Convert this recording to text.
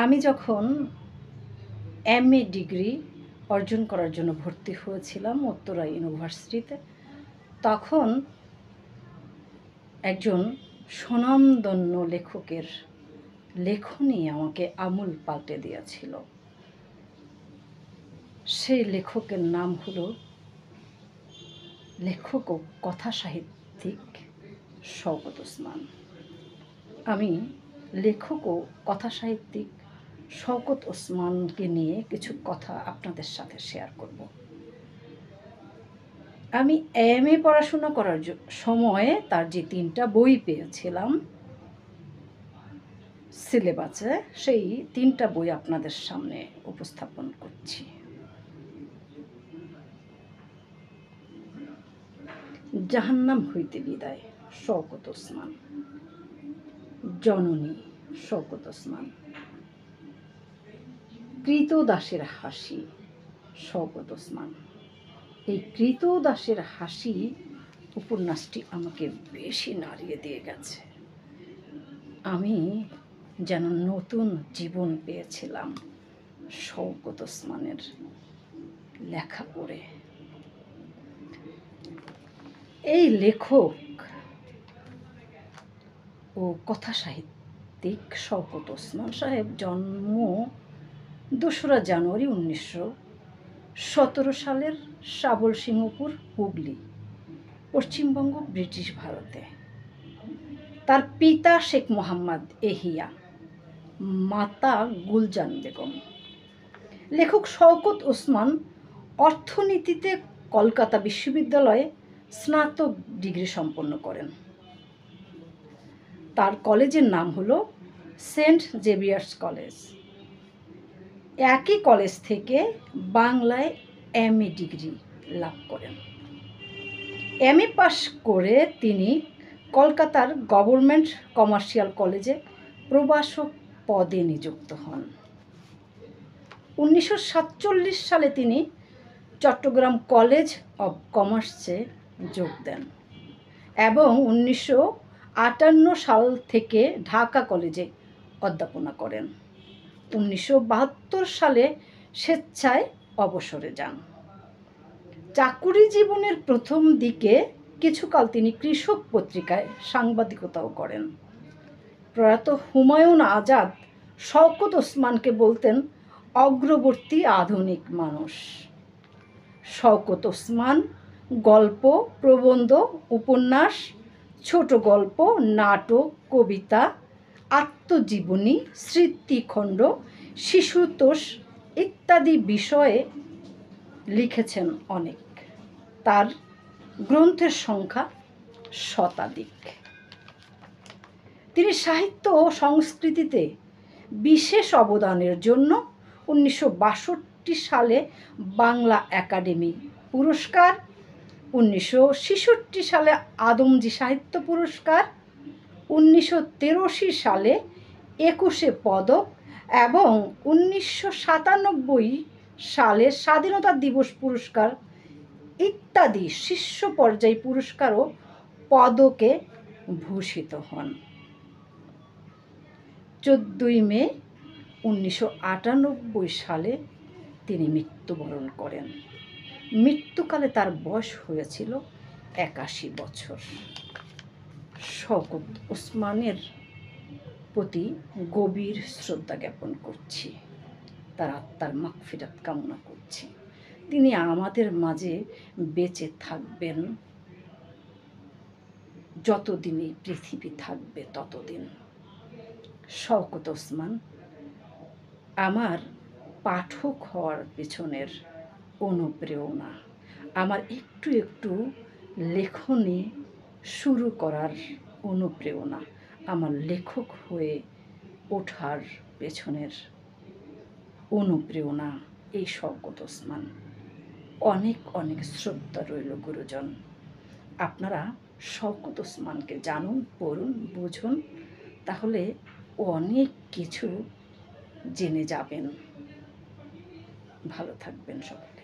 আমি যখন MA degree অর্জন করার জন্য ভর্তি হয়েছিলাম উত্তরা ইউনিভার্সিটিতে, তখন একজন স্বনামধন্য লেখকের লেখনী আমাকে আমূল পাল্টে দিয়েছিল। সেই লেখকের নাম হলো লেখক ও কথা সাহিত্যিক শওকত ওসমান। আমি লেখক ও কথা সাহিত্যিক শওকত ওসমানকে নিয়ে কিছু কথা আপনাদের সাথে শেয়ার করব। আমি এমএ পড়াশোনা করার সময়ে তার যে 3টা বই পেয়েছিলাম সিলেবাসে, সেই 3টা বই আপনাদের সামনে উপস্থাপন করছি। জাহান্নাম হইতে বিদায় শওকত ওসমান, জননী শওকত ওসমান, কৃতদাসের হাসি শওকত ওসমান। এই কৃতদাসের হাসি উপন্যাসটি আমাকে বেশি নাড়িয়ে দিয়ে গেছে। আমি যেন নতুন জীবন পেয়েছিলাম শওকত ওসমানের লেখা পড়ে। এই লেখক ও কথা সাহিত্যিক শওকত ওসমান সাহেব জন্ম 2রা জানুয়ারি 1917 সালের সাবলসিংহপুর, হুগলি, পশ্চিমবঙ্গ, ব্রিটিশ ভারতে। তার পিতা শেখ মোহাম্মদ এহিয়া, মাতা গুলজান বেগম। লেখক শওকত ওসমান অর্থনীতিতে কলকাতা বিশ্ববিদ্যালয়ে স্নাতক ডিগ্রি সম্পন্ন করেন। তার কলেজের নাম হলো সেন্ট জেভিয়ার্স কলেজ। একই কলেজ থেকে বাংলায় এমএ ডিগ্রি লাভ করেন। এমএ পাশ করে তিনি কলকাতার গভর্নমেন্ট কমার্শিয়াল কলেজে প্রভাষক পদে নিযুক্ত হন। 1947 সালে তিনি চট্টগ্রাম কলেজ অব কমার্সে যোগ দেন এবং 1958 সাল থেকে ঢাকা কলেজে অধ্যাপনা করেন। 1972 সালে স্বেচ্ছায় অবসরে যান। চাকুরি জীবনের প্রথম দিকে কিছুকাল তিনি কৃষক পত্রিকায় সাংবাদিকতাও করেন। প্রয়াত হুমায়ুন আজাদ শওকত ওসমানকে বলতেন অগ্রবর্তী আধুনিক মানুষ। শওকত ওসমান গল্প, প্রবন্ধ, উপন্যাস, ছোট গল্প, নাটক, কবিতা, আত্মজীবনী, স্মৃতিখণ্ড, শিশুতোষ ইত্যাদি বিষয়ে লিখেছেন অনেক। তার গ্রন্থের সংখ্যা শতাধিক। তিনি সাহিত্য ও সংস্কৃতিতে বিশেষ অবদানের জন্য 1962 সালে বাংলা একাডেমি পুরস্কার, 1966 সালে আদমজী সাহিত্য পুরস্কার, 1983 সালে 21শে পদক এবং 1997 সালে স্বাধীনতা দিবস পুরস্কার ইত্যাদি শীর্ষ পর্যায় পুরস্কার ও পদকে ভূষিত হন। 14 মে 1998 সালে তিনি মৃত্যুবরণ করেন। মৃত্যুকালে তার বয়স হয়েছিল 81 বছর। শওকত ওসমানের প্রতি গভীর শ্রদ্ধা জ্ঞাপন করছি, তার আত্মার মাগফিরাত কামনা করছি। তিনি আমাদের মাঝে বেঁচে থাকবেন, যতদিন এই পৃথিবী থাকবে ততদিন। শওকত ওসমান আমার পাঠক হওয়ার পেছনের অনুপ্রেরণা, আমার একটু একটু লেখনী শুরু করার অনুপ্রেরণা, আমার লেখক হয়ে ওঠার পেছনের অনুপ্রেরণা এই শওকত ওসমান। অনেক অনেক শ্রদ্ধা রইল গুরুজন। আপনারা শওকত ওসমানকে জানুন, পড়ুন, বুঝুন, তাহলে অনেক কিছু জেনে যাবেন। ভালো থাকবেন সবাই।